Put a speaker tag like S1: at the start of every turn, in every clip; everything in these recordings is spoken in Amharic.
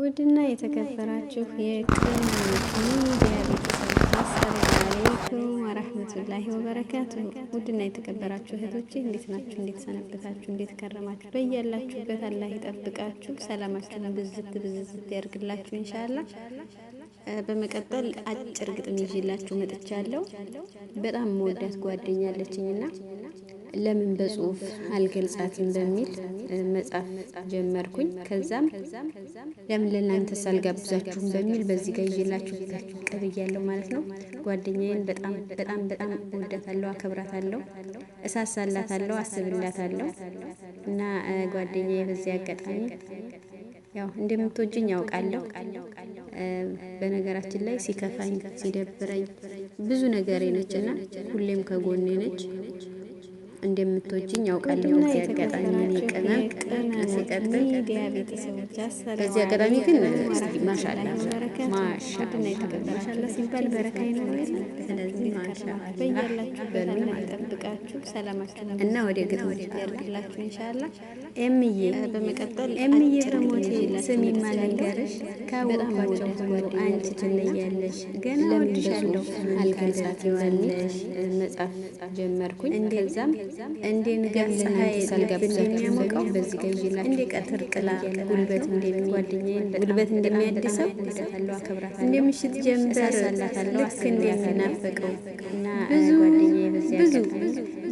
S1: ውድና የተከበራችሁ የቅን ሚዲያ ቤተሰቦች አሰላሙ አለይኩም ወራህመቱላሂ ወበረካቱሁ። ውድና የተከበራችሁ እህቶቼ እንዴት ናችሁ? እንዴት ሰነበታችሁ? እንዴት ከረማችሁ? በያላችሁበት አላህ ይጠብቃችሁ፣ ሰላማችሁን ብዝት ያድርግላችሁ ኢንሻአላህ። በመቀጠል አጭር ግጥም ይዤላችሁ መጥቻለሁ። በጣም መወዳት ጓደኛ አለችኝና ለምን በጽሁፍ አልገልጻትም በሚል መጻፍ ጀመርኩኝ። ከዛም ለምን ለእናንተ ሳልጋብዛችሁም በሚል በዚህ ጋር ይዤላችሁ ቀርቤያለሁ ማለት ነው። ጓደኛዬን በጣም እወዳታለሁ፣ አከብራታለሁ፣ እሳሳላታለሁ፣ አስብላታለሁ እና ጓደኛዬ በዚህ አጋጣሚ ያው እንደምትወጂኝ ያውቃለሁ። በነገራችን ላይ ሲከፋኝ ሲደብረኝ ብዙ ነገር ነችና ሁሌም ከጎኔ ነች። እንደምትወጂኝ ያውቃለሁ። በዚህ አጋጣሚ እኔ ቅመም ሲቀጥል
S2: ሚዲያ ቤተሰቦች
S1: በዚህ አጋጣሚ ግን ማሻአላ
S2: ሲባል በረካ ይኖራል። ስለዚህ
S1: ማሻአላ
S2: በያላችሁበት አላህ ይጠብቃችሁ፣ ሰላማችሁን
S1: እና ወደ ግጥሞች
S2: ያድርግላችሁ ኢንሻአላህ።
S1: ኤምዬ
S2: በመቀጠል
S1: ኤምዬ በሞቴ ስሚማ ልንገርሽ፣ ካወቅኳቸው ሁሉ አንቺ ትለያለሽ። ገና ወድሻለሁ አልገልጻትም በሚል መጻፍ ጀመርኩኝ። እንደዛም እንደ ንጋት ፀሐይ እንደሚያሞቀው በዚህ ጋር ይላል እንደ ቀትር ጥላ ጉልበት እንደሚያድሰው ወዳታለሁ፣ አከብራታለሁ፣ እንደ ምሽት ጀንበር ሳላታለሁ፣ ልክ እንደሚናፈቀው እና ጓደኛዬ በዚህ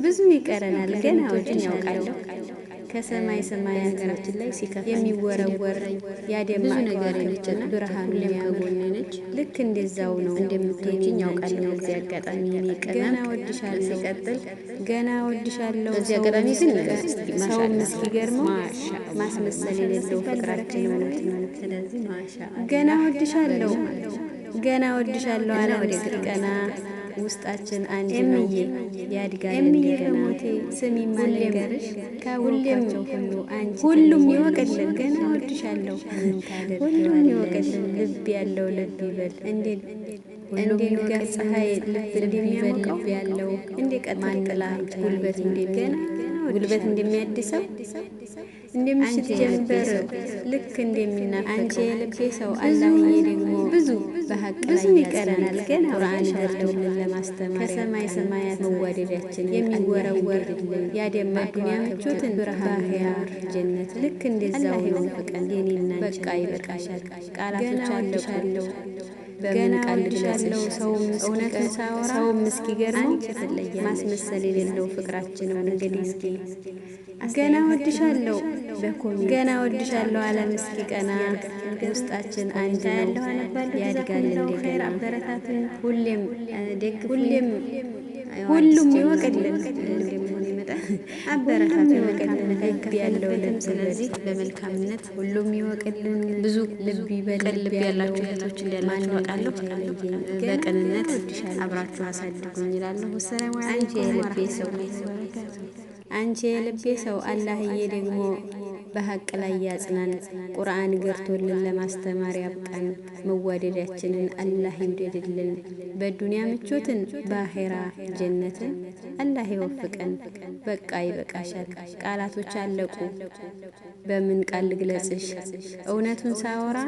S1: ብዙ ይቀረናል ገና ወድን ያውቃለሁ። ከሰማይ ሀገራችን ላይ ሲከፋ የሚወረወር ያደማ ነገር ነችና ብርሃኑ ከጎኔ ነች። ልክ እንደዛው ነው እንደምትወጂኝ ያውቃለሁ። በዚህ አጋጣሚ እኔ ገና ወድሻለሁ ሲቀጥል ገና ወድሻለሁ። በዚህ አጋጣሚ ግን ሰው እስኪገርመው ማስመሰል የሌለው ፍቅራችን ነው። ስለዚህ ገና ወድሻለሁ አለ ወደ ቀና ውስጣችን አንድ ነው ያድጋል እንደገና። ስሚማ ልንገርሽ ከሁሌም ሁሉ አንቺ ሁሉም ይወቅልን ገና ወድሻለሁ፣ ሁሉም ይወቅልን ልብ ያለው ልብ ይበል እንደ ንጋት ፀሐይ ልብ እንደሚበል ልብ ያለው እንደ ቀጥር ጥላ ጉልበት እንደሚያድሰው እንደ ምሽት ጀንበር ልክ እንደሚናፈቀው አንቺ የልቤ ሰው አላህዬ ደግሞ ብዙ በሐቅ ላይ ይቀረናል ገና ቁርአን ገርቶልን ለማስተማር ከሰማይ ሰማያት መዋደዳችን የሚወረወር ያደማ ዱንያ ምቾትን ብርሃን ጀነት ልክ እንደዛው ነው ፍቅን የኔና በቃ ይበቃሻል። ቃላቶች አለሻለሁ ገና ወድሻለሁ እውነቱን ሳወራ ሰውም እስኪገርመው ማስመሰል የሌለው ፍቅራችን ነው። እንግዲህ እስኪ ገና ወድሻለሁ ዓለም እስኪ ቀና ውስጣችን አንድ ነው ያድጋል እንደገና። አበረታቱን ሁሌም ሁሉም ይወቅልን እንደምሆን ይመጣል። አበረታቱን መልካምነት ልብ ያለው ልብ። ስለዚህ በመልካምነት ሁሉም ይወቅልን። ብዙ ልብ ይበል። ልብ ያላችሁ እህቶች እንዳላችሁ አውቃለሁ። በቅንነት አብራችሁ አሳድጉኝ እላለሁ። ሰላም አለይኩም ወራህመቱላሂ አንቺ የልቤ ሰው አላህዬ ደግሞ በሐቅ ላይ ያጽናን። ቁርአን ገርቶልን ለማስተማር ያብቃን። መዋደዳችንን አላህ ይውደድልን። በዱንያ ምቾትን በአኺራ ጀነትን አላህ ይወፍቀን። በቃ ይበቃሻል። ቃላቶች አለቁ በምን ቃል ልግለጽሽ? እውነቱን ሳወራ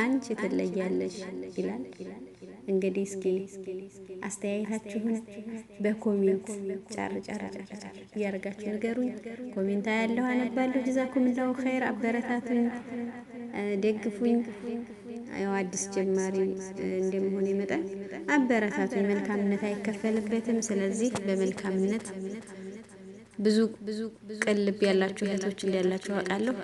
S1: አንቺ ትለያለሽ ይላል። እንግዲህ እስኪ አስተያየታችሁን በኮሜንት ጫር እያደረጋችሁ ንገሩኝ። ኮሜንት ያለው አነባለሁ። ጀዛኩምላሁ ኸይር። አበረታቱኝ፣ ደግፉኝ። ያው አዲስ ጀማሪ እንደመሆን ይመጣል። አበረታቱኝ። መልካምነት አይከፈልበትም። ስለዚህ በመልካምነት ብዙ ቅልብ ያላችሁ እህቶች እንዳላችሁ አውቃለሁ።